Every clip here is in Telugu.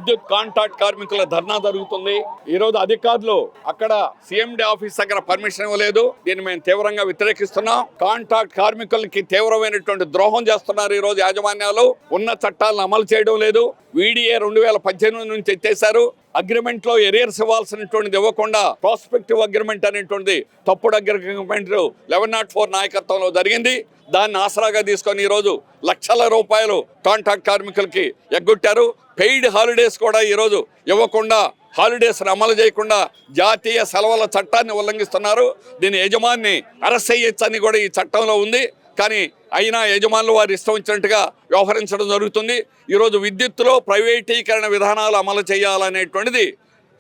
విద్యుత్ కాంట్రాక్ట్ కార్మికుల ధర్నా జరుగుతుంది. ఈ రోజు అధికారులు అక్కడ సీఎండీ ఆఫీస్ దగ్గర పర్మిషన్ ఇవ్వలేదు. దీన్ని మేము తీవ్రంగా వ్యతిరేకిస్తున్నాం. కాంట్రాక్ట్ కార్మికులకి తీవ్రమైనటువంటి ద్రోహం చేస్తున్నారు. ఈ రోజు యాజమాన్యాలు ఉన్న చట్టాలను అమలు చేయడం లేదు. వీడిఏ 2018 నుంచి ఎత్తేశారు. అగ్రిమెంట్ లో ఎరియర్స్ ఇవ్వాల్సినటువంటిది ఇవ్వకుండా ప్రాస్పెక్టివ్ అగ్రిమెంట్ అనేటువంటిది తప్పుడు అగ్రిమెంట్ 1104 నాయకత్వంలో జరిగింది. దాన్ని ఆసరాగా తీసుకొని ఈరోజు లక్షల రూపాయలు కాంట్రాక్ట్ కార్మికులకి ఎగ్గొట్టారు. పెయిడ్ హాలిడేస్ కూడా ఈరోజు ఇవ్వకుండా, హాలిడేస్ అమలు చేయకుండా జాతీయ సెలవుల చట్టాన్ని ఉల్లంఘిస్తున్నారు. దీని యజమాని అరెస్ట్ చేయొచ్చని కూడా ఈ చట్టంలో ఉంది. కానీ అయినా యజమానులు వారు ఇష్టం వచ్చినట్టుగా వ్యవహరించడం జరుగుతుంది. ఈరోజు విద్యుత్తులో ప్రైవేటీకరణ విధానాలు అమలు చేయాలనేటువంటిది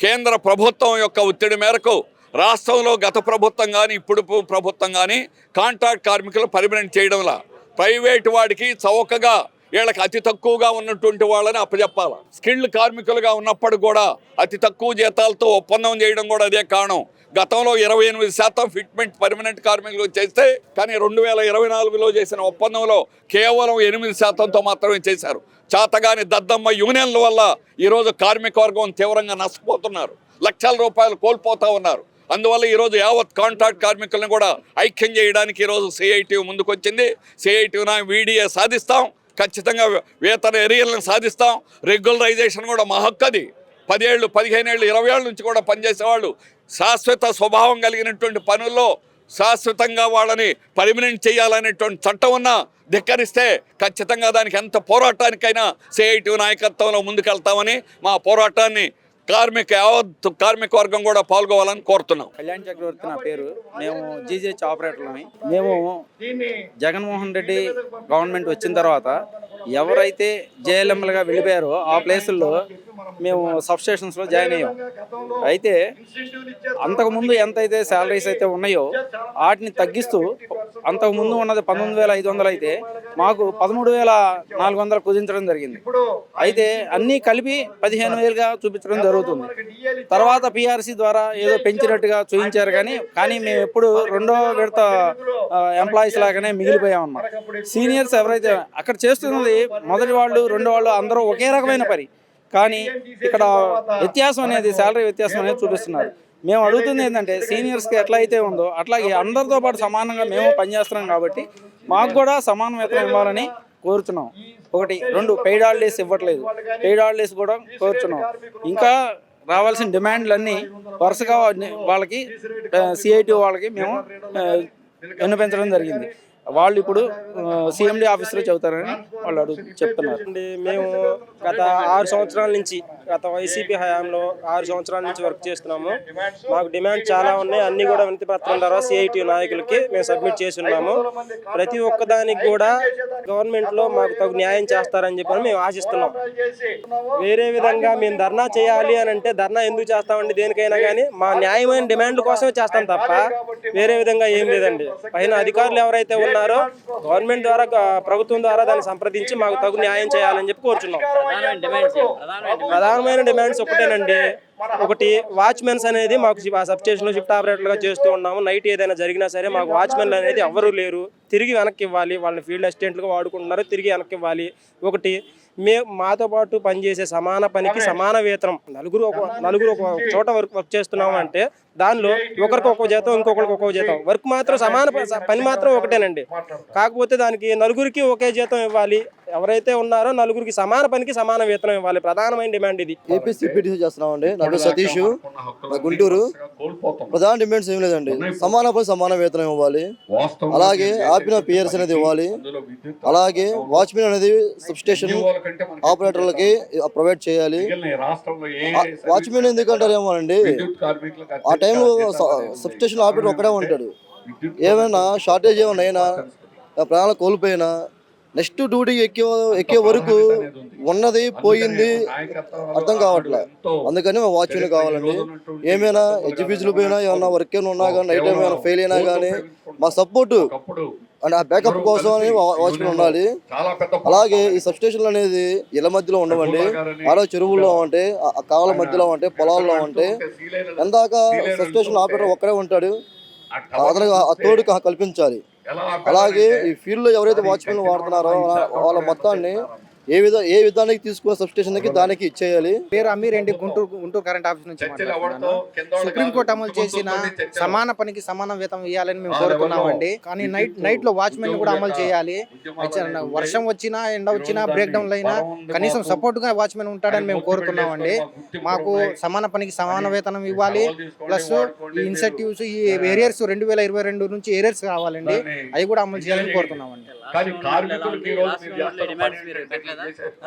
కేంద్ర ప్రభుత్వం యొక్క ఒత్తిడి మేరకు రాష్ట్రంలో గత ప్రభుత్వం కానీ ఇప్పుడు ప్రభుత్వం కానీ కాంట్రాక్ట్ కార్మికులు పర్మనెంట్ చేయడంలా ప్రైవేటు వాడికి చౌకగా వీళ్ళకి అతి తక్కువగా ఉన్నటువంటి వాళ్ళని అప్పచెప్పాలి. స్కిల్డ్ కార్మికులుగా ఉన్నప్పుడు కూడా అతి తక్కువ జీతాలతో ఒప్పందం చేయడం కూడా అదే కారణం. గతంలో 28% ఫిట్మెంట్ పర్మనెంట్ కార్మికులు చేస్తే కానీ 2024లో చేసిన ఒప్పందంలో కేవలం 8%తో మాత్రమే చేశారు. చాతగాని దద్దమ్మ యూనియన్ల వల్ల ఈరోజు కార్మిక వర్గం తీవ్రంగా నష్టపోతున్నారు. లక్షల రూపాయలు కోల్పోతూ ఉన్నారు. అందువల్ల ఈరోజు యావత్ కాంట్రాక్ట్ కార్మికులను కూడా ఐక్యం చేయడానికి ఈరోజు సిఐటియు ముందుకొచ్చింది. సిఐటియున వీడిఏ సాధిస్తాం, ఖచ్చితంగా వేతన ఏరియాలను సాధిస్తాం. రెగ్యులరైజేషన్ కూడా మా హక్కు. అది 10 ఏళ్ళు 15 ఏళ్ళు 20 ఏళ్ళ నుంచి కూడా పనిచేసేవాళ్ళు శాశ్వత స్వభావం కలిగినటువంటి పనుల్లో శాశ్వతంగా వాళ్ళని పర్మనెంట్ చేయాలనేటువంటి చట్టం ఉన్నా ధిక్కరిస్తే ఖచ్చితంగా దానికి ఎంత పోరాటానికైనా సిఐటియు నాయకత్వంలో ముందుకెళ్తామని మా పోరాటాన్ని కార్మిక వర్గం కూడా పాల్గొవాలని కోరుతున్నాం. కళ్యాణ్ చక్రవర్తి నా పేరు. మేము జీజీహెచ్ ఆపరేటర్లని. మేము జగన్మోహన్ రెడ్డి గవర్నమెంట్ వచ్చిన తర్వాత ఎవరైతే జేఎల్ఎంలుగా వెళ్ళిపోయారో ఆ ప్లేసుల్లో మేము సబ్స్టేషన్స్లో జాయిన్ అయ్యాం. అయితే అంతకుముందు ఎంతైతే శాలరీస్ అయితే ఉన్నాయో వాటిని తగ్గిస్తూ అంతకుముందు ఉన్నది 19,500 అయితే మాకు 13,400 కుదించడం జరిగింది. అయితే అన్నీ కలిపి 15,000గా చూపించడం జరుగుతుంది. తర్వాత పిఆర్సీ ద్వారా ఏదో పెంచినట్టుగా చూపించారు. కానీ మేము ఎప్పుడు రెండో విడత ఎంప్లాయీస్ లాగానే మిగిలిపోయామన్నమాట. సీనియర్స్ ఎవరైతే అక్కడ చేస్తున్నది మొదటి వాళ్ళు రెండో వాళ్ళు అందరూ ఒకే రకమైన పని, కానీ ఇక్కడ వ్యత్యాసం అనేది శాలరీ వ్యత్యాసం అనేది చూపిస్తున్నారు. మేము అడుగుతుంది ఏంటంటే సీనియర్స్కి ఎట్లా అయితే ఉందో అట్లాగే అందరితో పాటు సమానంగా మేము పనిచేస్తున్నాం కాబట్టి మాకు కూడా సమాన వేతనం ఇవ్వాలని కోరుతున్నాం. 1, 2 పెయిడ్ హాలిడేస్ ఇవ్వట్లేదు. పెయిడ్ హాలిడేస్ కూడా కోరుతున్నాం. ఇంకా రావాల్సిన డిమాండ్లన్నీ వరుసగా వాళ్ళకి సిఐటి వాళ్ళకి మేము విన్నపించడం జరిగింది. వాళ్ళు ఇప్పుడు సీఎండీ ఆఫీస్లో చెబుతారని వాళ్ళు చెప్తున్నారు. మేము గత 6 సంవత్సరాల నుంచి, గత వైసీపీ హయాంలో 6 సంవత్సరాల నుంచి వర్క్ చేస్తున్నాము. మాకు డిమాండ్ చాలా ఉన్నాయి. అన్ని కూడా వినతి పత్రం ద్వారా సిఐటి నాయకులకి మేము సబ్మిట్ చేసి ఉన్నాము. ప్రతి ఒక్కదానికి కూడా గవర్నమెంట్లో మాకు తగు న్యాయం చేస్తారని చెప్పి మేము ఆశిస్తున్నాం. వేరే విధంగా మేము ధర్నా చేయాలి అని అంటే ధర్నా ఎందుకు చేస్తామండి? దేనికైనా కానీ మా న్యాయమైన డిమాండ్ల కోసమే చేస్తాం తప్ప వేరే విధంగా ఏం లేదండి. పైన అధికారులు ఎవరైతే ఉన్నారో గవర్నమెంట్ ద్వారా, ప్రభుత్వం ద్వారా దాన్ని సంప్రదించి మాకు తగు న్యాయం చేయాలని చెప్పి కోరుచున్నాం. ప్రధానమైన డిమాండ్స్ ఒకటేనండి. ఒకటి, వాచ్మెన్స్ అనేది మాకు సబ్స్టేషన్లో షిఫ్ట్ ఆపరేటర్లుగా చేస్తూ ఉన్నాము. నైట్ ఏదైనా జరిగినా సరే మాకు వాచ్మెన్లు అనేది ఎవరూ లేరు. తిరిగి వెనక్కి ఇవ్వాలి. వాళ్ళని ఫీల్డ్ అసిస్టెంట్లుగా వాడుకుంటున్నారు, తిరిగి వెనక్కి ఇవ్వాలి. ఒకటి, మాతో పాటు పనిచేసే సమాన పనికి సమాన వేతనం. నలుగురు ఒక చోట వర్క్ చేస్తున్నాము అంటే దానిలో ఒకరికి ఒక్కో జీతం, ఇంకొకరికి ఒక్కో జీతం. వర్క్ మాత్రం పని మాత్రం ఒకటేనండి. కాకపోతే దానికి నలుగురికి ఒకే జీతం ఇవ్వాలి. ఎవరైతే ఉన్నారో నలుగురికి సమాన పనికి సమాన వేతనం ఇవ్వాలి. ప్రధానమైన డిమాండ్ ఇది. ఏపీసీపీటీసీ చేస్తున్నామండి. నా పేరు సతీష్, గుంటూరు. ప్రధాన డిమాండ్స్ ఏం లేదండి. సమాన పని సమాన వేతనం ఇవ్వాలి. అలాగే ఆపిన పిఆర్సీ అనేది ఇవ్వాలి. అలాగే వాచ్మెన్ అనేది సబ్స్టేషన్ ఆపరేటర్లకి ప్రొవైడ్ చేయాలి. వాచ్మెన్ ఎందుకంటారేమో అండి, ఆ టైంలో సబ్స్టేషన్ ఆపరేటర్ ఒక్కడే ఉంటాడు. ఏమైనా షార్టేజ్ ఏమైనా ప్రాణాలు కోల్పోయినా నెక్స్ట్ డ్యూటీకి ఎక్కే వరకు ఉన్నది పోయింది అర్థం కావట్లే. అందుకని మా వాచ్మెన్ కావాలండి. ఏమైనా ఎడ్యుకేషన్ పోయినా ఏమన్నా వర్క్ ఏమైనా ఉన్నా కానీ నైట్ టైం ఏమైనా ఫెయిల్ అయినా కానీ మా సపోర్టు అండ్ ఆ బ్యాకప్ కోసం అని వాచ్మెన్ ఉండాలి. అలాగే ఈ సబ్స్టేషన్లు అనేది ఇళ్ల మధ్యలో ఉండవండి. ఆరో చెరువుల్లో అంటే, ఆ కావాల మధ్యలో అంటే, పొలాల్లో అంటే ఎందాక సబ్స్టేషన్ ఆపరేటర్ ఒక్కడే ఉంటాడు. అతను ఆ తోడు కల్పించాలి. అలాగే ఈ ఫీల్డ్లో ఎవరైతే వాచ్మెన్ వాడుతున్నారో వాళ్ళ మొత్తాన్ని ఏ విధానానికి తీసుకున్న సబ్స్టేషన్కి దానికి ఇచ్చేయాలి. పేరు అమ్మిరెడ్డి, గుంటూరు కరెంట్ ఆఫీస్ నుంచి మాట్లాడుతున్నాను. సుప్రీంకోర్టు అమలు చేసిన సమాన పనికి సమాన వేతనం ఇవ్వాలని మేము కోరుతున్నామండి. కానీ నైట్ లో వాచ్మెన్ కూడా అమలు చేయాలి. వర్షం వచ్చినా ఎండ వచ్చినా బ్రేక్ డౌన్ అయినా కనీసం సపోర్ట్ గా వాచ్మెన్ ఉంటాడని మేము కోరుతున్నామండి. మాకు సమాన పనికి సమాన వేతనం ఇవ్వాలి. ప్లస్ ఈ ఇన్సెంటివ్స్, ఈ ఏరియర్స్ 2022 నుంచి ఏరియర్స్ కావాలండి, అవి కూడా అమలు చేయాలని కోరుతున్నామండి.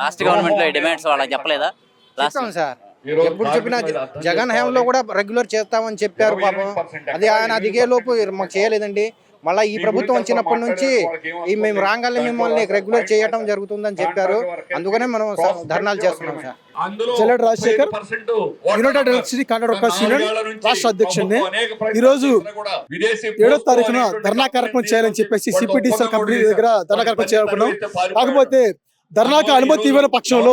రాష్ట్ర గవర్నమెంట్ లో డిమాండ్స్ వాళ్ళకి చెప్పలేదా? చెప్పాం సార్, ఎప్పుడు చెప్పినా జగన్ హయాంలో కూడా రెగ్యులర్ చేస్తామని చెప్పారు పాపం. అది ఆయన దిగే లోపు మాకు చేయలేదండి. మళ్ళీ ఈ ప్రభుత్వం వచ్చినప్పటి నుంచి మేము రాగానే మిమ్మల్ని రెగ్యులర్ చేయటం జరుగుతుందని చెప్పారు. అందుకనే మనం ధర్నాలు చేస్తున్నాం సార్. చెల్లెడు Rajasekhar, united electricity contract workers union రాష్ట్ర అధ్యక్షుడిని. ఈరోజు 7వ తారీఖున ధర్నా కార్యక్రమం చేయాలని చెప్పేసి సిపిడిసిఎల్ కంపెనీ దగ్గర ధర్నా కార్యక్రమం చేయాలనుకున్నాం. కాకపోతే ధర్నాకు అనుమతి ఇవ్వని పక్షంలో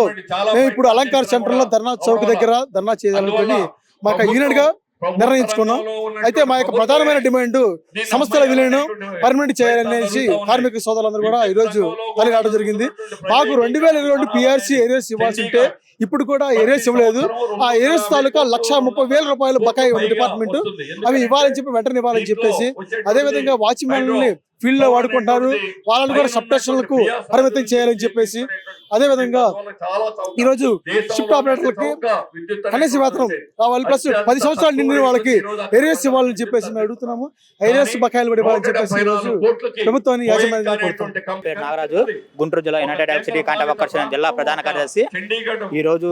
మేము ఇప్పుడు అలంకార్ సెంటర్ లో ధర్నా చౌక్ దగ్గర ధర్నా చేయాలనుకుని మాకు యూనియన్ గా నిర్ణయించుకున్నాం. అయితే మా యొక్క ప్రధానమైన డిమాండ్ సంస్థల విలీనం పర్మనెంట్ చేయాలనేసి కార్మిక సోదరులందరూ కూడా ఈ రోజు తలగాటం జరిగింది. మాకు 2022 పిఆర్సీ ఏరియర్స్ ఇవ్వాల్సి ఉంటే ఇప్పుడు కూడా ఏరియర్స్ ఇవ్వలేదు. ఆ ఏరియర్స్ తాలూకా 1,30,000 రూపాయలు బకాయి ఉంది డిపార్ట్మెంట్. అవి ఇవ్వాలని చెప్పి వెంటనే ఇవ్వాలని చెప్పేసి, అదే విధంగా వాచ్మెన్లని ఫీల్డ్ లో వాడుకుంటారు, వాళ్ళని కూడా సబ్ స్టేషన్లకు పరిమితం చేయాలని చెప్పేసి, అదే విధంగా ఈరోజు షిఫ్ట్ ఆపరేటర్లకి కనీస వేతనం కావాలి, ప్లస్ 10 సంవత్సరాలు నిండిన వాళ్ళకి ఏరియర్స్ ఇవ్వాలని చెప్పేసి మేము అడుగుతున్నాము. ఏరియర్స్ బకాయిలు కూడా ఇవ్వాలని చెప్పేసి ఈ రోజు ప్రభుత్వాన్ని యాజమాన్యం కోరుతున్నాం. పేరు నాగరాజు, గుంటూరు జిల్లా యునైటెడ్ ఎలక్ట్రిసిటీ కాంట్రాక్ట్ వర్కర్స్ జిల్లా ప్రధాన కార్యదర్శి. ఈ రోజు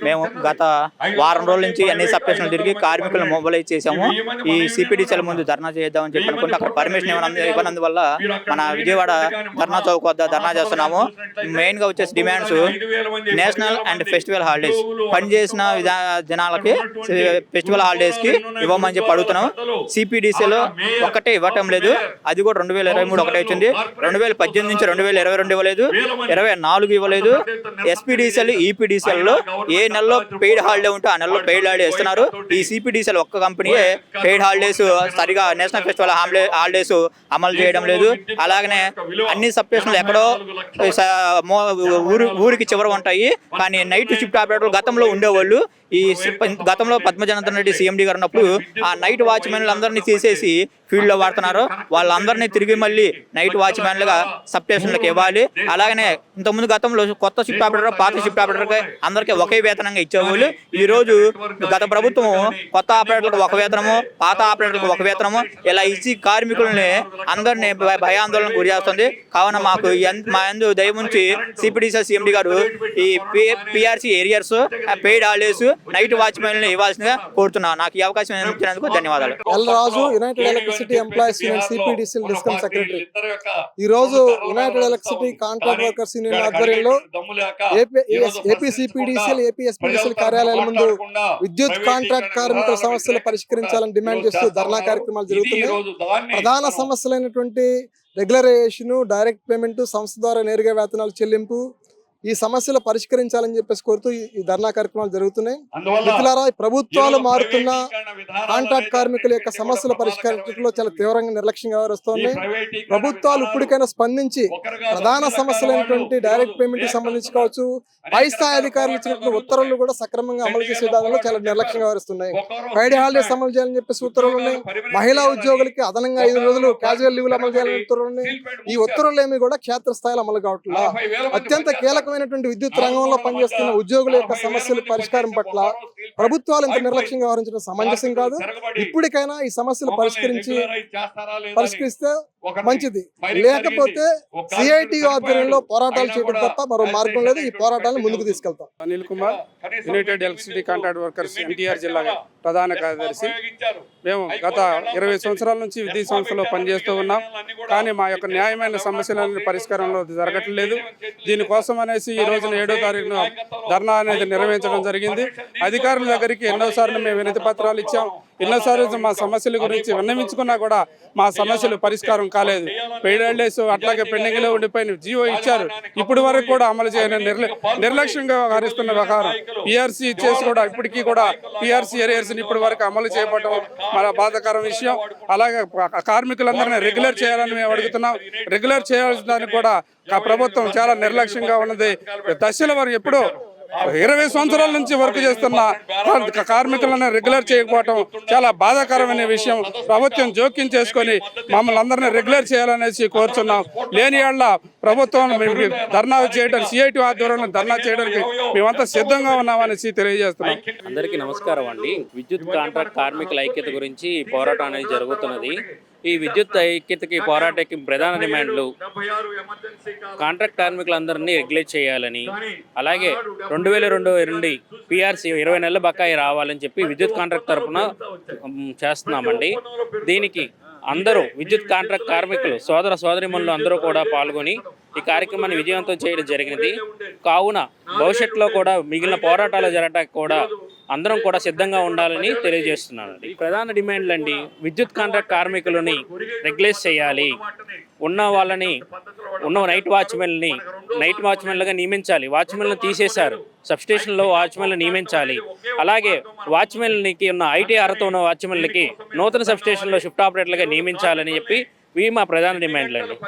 మేము గత వారం రోజుల నుంచి అన్ని సబ్ స్టేషన్లు తిరిగి కార్మికులను మొబైలైజ్ చేశాము. ఈ సిపిడిసిఎల్ ముందు ధర్నా చేద్దామని చెప్పి అనుకుంటే అక్కడ పర్మిషన్ ఇవ్వనందువల్ల మన విజయవాడ ధర్నా చౌక్ వద్ద ధర్నా చేస్తున్నాము. మెయిన్ గా వచ్చేసి demands national and festival holidays, పనిచేసిన జనాలకి ఫెస్టివల్ హాలిడేస్ కి ఇవ్వమని చెప్పి అడుగుతున్నాం. సిపిడిసిఎల్ ఒక్కటే ఇవ్వటం లేదు, అది కూడా 2023 ఒకటే వచ్చింది. 2018 నుంచి 2022 ఇవ్వలేదు, 24 ఇవ్వలేదు. ఎస్పీడీసీఎల్ ఈపీడీసీఎల్ లో ఏ నెలలో పెయిడ్ హాలిడే ఉంటే ఆ నెలలో పెయిడ్ హాలిడే ఇస్తున్నారు. ఈ సిపిడిసిఎల్ ఒక్క కంపెనీయే పెయిడ్ హాలిడేస్ సరిగా నేషనల్ ఫెస్టివల్ హాలిడేస్ అమలు చేయడం లేదు. అలాగనే అన్ని సబ్ స్టేషన్లు ఎక్కడో ఊరికి చివర ఉంటాయి, కానీ నైట్ షిఫ్ట్ ఆపరేటర్లు గతంలో ఉండేవాళ్ళు. ఈ గతంలో పద్మజనార్దన్ రెడ్డి సీఎండీ గారు ఉన్నప్పుడు ఆ నైట్ వాచ్మెన్లు అందరినీ తీసేసి ఫీల్డ్ లో వాడుతున్నారు. వాళ్ళందరినీ తిరిగి మళ్ళీ నైట్ వాచ్మెన్లుగా సబ్ స్టేషన్లకు ఇవ్వాలి. అలాగనే ఇంతకుముందు గతంలో కొత్త షిఫ్ట్ ఆపరేటర్, పాత షిఫ్ట్ ఆపరేటర్ అందరికీ ఒకే వేతనంగా ఇచ్చేవాళ్ళు. ఈ రోజు గత ప్రభుత్వం కొత్త ఆపరేటర్లకు ఒక వేతనము, పాత ఆపరేటర్లకు ఒక వేతనము ఇలా ఇచ్చి కార్మికుల్ని అందరినీ భయాందోళనకు గురి చేస్తుంది. కావున మాకు మా యందు దయవుంచి సిపిడిసిఎల్ సీఎండీ గారు ఈ PRC arrears, paid holidays, night watchmen ఇవ్వాల్సిందిగా కోరుతున్నాను. నాకు ఈ అవకాశం ఇచ్చినందుకు ధన్యవాదాలు. L Raju, united electricity employees union CPDCL discom secretary. ఈ రోజు united electricity contract workers union ఆధ్వర్యంలో ఏపీ సిపిడిసిఎల్, ఏపీ ఎస్పీడీసీఎల్ కార్యాలయాల ముందు విద్యుత్ కాంట్రాక్ట్ కార్మికుల సమస్యలు పరిష్కరించాలని డిమాండ్ చేస్తూ ధర్నా కార్యక్రమాలు జరుగుతున్నాయి. ప్రధాన సమస్యలైనటువంటి రెగ్యులరైజేషన్, డైరెక్ట్ పేమెంట్, సంస్థ ద్వారా నేరుగా వేతనాలు చెల్లింపు, ఈ సమస్యలు పరిష్కరించాలని చెప్పేసి కోరుతూ ఈ ధర్నా కార్యక్రమాలు జరుగుతున్నాయి. మిత్రులారా, ప్రభుత్వాలు మారుతున్న కాంట్రాక్ట్ కార్మికుల యొక్క సమస్యల పరిష్కారంలో చాలా తీవ్రంగా నిర్లక్ష్యంగా వ్యవహరిస్తున్నాయి. ప్రభుత్వాలు ఇప్పటికైనా స్పందించి ప్రధాన సమస్యలైనటువంటి డైరెక్ట్ పేమెంట్ కి సంబంధించి కావచ్చు, పై స్థాయి అధికారులు ఇచ్చినటువంటి ఉత్తర్వులు కూడా సక్రమంగా అమలు చేసే విధానంలో చాలా నిర్లక్ష్యంగా వ్యవహరిస్తున్నాయి. ఫ్రైడే హాలిడేస్ అమలు చేయాలని చెప్పేసి ఉత్తర్వులు ఉన్నాయి. మహిళా ఉద్యోగులకి అదనంగా 5 రోజులు క్యాజువల్ లీవ్లు అమలు చేయాలని ఉత్తర్వులు ఉన్నాయి. ఈ ఉత్తర్వులు ఏమి కూడా క్షేత్రస్థాయిలో అమలు కావట్లేదు. అత్యంత కీలక విద్యుత్ రంగంలో పనిచేస్తున్న ఉద్యోగుల యొక్క సమస్యల పరిష్కారం పట్ల ప్రభుత్వాలు ఇంత నిర్లక్ష్యంగా వ్యవహరించడం సమంజసం కాదు. ఇప్పటికైనా ఈ సమస్యలు పరిష్కరిస్తే మంచిది, లేకపోతే సిఐటి ఆధ్వర్యంలో పోరాటాలు చేయడం తప్ప మరో మార్గం లేదు. ఈ పోరాటాలను ముందుకు తీసుకెళ్తాం. Anil Kumar, United electricity contract workers NTR జిల్లా ప్రధాన కార్యదర్శి. మేము గత 20 సంవత్సరాల నుంచి విద్యుత్ సంస్థలో పనిచేస్తూ ఉన్నాం, కానీ మా యొక్క న్యాయమైన సమస్యల పరిష్కారంలో జరగట్లేదు. దీనికోసం అనేసి ఈ రోజున 7వ తారీఖున ధర్నా అనేది నిర్వహించడం జరిగింది. అధికార అధికారుల దగ్గరికి ఎన్నోసార్లు మేము వినతి పత్రాలు ఇచ్చాం, ఎన్నోసార్లు మా సమస్యల గురించి విన్నవించుకున్నా కూడా మా సమస్యలు పరిష్కారం కాలేదు. పెయిడేస్ అట్లాగే పెండింగ్లో ఉండిపోయిన జీవో ఇచ్చారు, ఇప్పటి వరకు కూడా అమలు చేయని నిర్లక్ష్యంగా వ్యవహరిస్తున్న వ్యవహారం. పిఆర్సీ ఇచ్చేసి కూడా ఇప్పటికీ కూడా పిఆర్సీ ఏరియర్స్ని ఇప్పటి వరకు అమలు చేయబడటం మన బాధాకరం విషయం. అలాగే కార్మికులందరినీ రెగ్యులర్ చేయాలని మేము అడుగుతున్నాం. రెగ్యులర్ చేయాల్సిన దానికి కూడా ప్రభుత్వం చాలా నిర్లక్ష్యంగా ఉన్నది. దశల వరకు ఎప్పుడో 20 సంవత్సరాల నుంచి వర్క్ చేస్తున్న కార్మికులను రెగ్యులర్ చేయకపోవటం చాలా బాధాకరమైన విషయం. ప్రభుత్వం జోక్యం చేసుకొని మమ్మల్ని అందరినీ రెగ్యులర్ చేయాలనేసి కోరుచున్నాం. లేని ఏళ్ల ప్రభుత్వం ధర్నా చేయడానికి సిఐటి ఆధ్వర్యంలో ధర్నా చేయడానికి మేమంతా సిద్ధంగా ఉన్నామనేసి తెలియజేస్తున్నాం. అందరికీ నమస్కారం అండి. విద్యుత్ కాంట్రాక్ట్ కార్మికుల ఐక్యత గురించి పోరాటం అనేది జరుగుతున్నది. ఈ విద్యుత్ ఐక్యతకి పోరాటకి ప్రధాన డిమాండ్లు కాంట్రాక్ట్ కార్మికులందరినీ రెగ్యులేట్ చేయాలని, అలాగే 2022 నుండి పిఆర్సీ 20 నెలల బకాయి రావాలని చెప్పి విద్యుత్ కాంట్రాక్ట్ తరఫున చేస్తున్నామండి. దీనికి అందరూ విద్యుత్ కాంట్రాక్ట్ కార్మికులు సోదరిమణులు అందరూ కూడా పాల్గొని ఈ కార్యక్రమాన్ని విజయవంతం చేయడం జరిగినది. కావున భవిష్యత్తులో కూడా మిగిలిన పోరాటాలు జరగడానికి కూడా అందరం కూడా సిద్ధంగా ఉండాలని తెలియజేస్తున్నానండి. ప్రధాన డిమాండ్లు అండి, విద్యుత్ కాంట్రాక్ట్ కార్మికులని రెగ్యులేట్ చేయాలి, ఉన్న నైట్ వాచ్మెన్లుగా నియమించాలి. వాచ్మెన్లను తీసేశారు, సబ్స్టేషన్లో వాచ్మెన్లు నియమించాలి. అలాగే వాచ్మెన్లకి ఉన్న ఐటీ అర్హత ఉన్న వాచ్మెన్లకి నూతన సబ్స్టేషన్లో షిఫ్ట్ ఆపరేటర్లుగా నియమించాలని చెప్పి ఇవి మా ప్రధాన డిమాండ్లు అండి.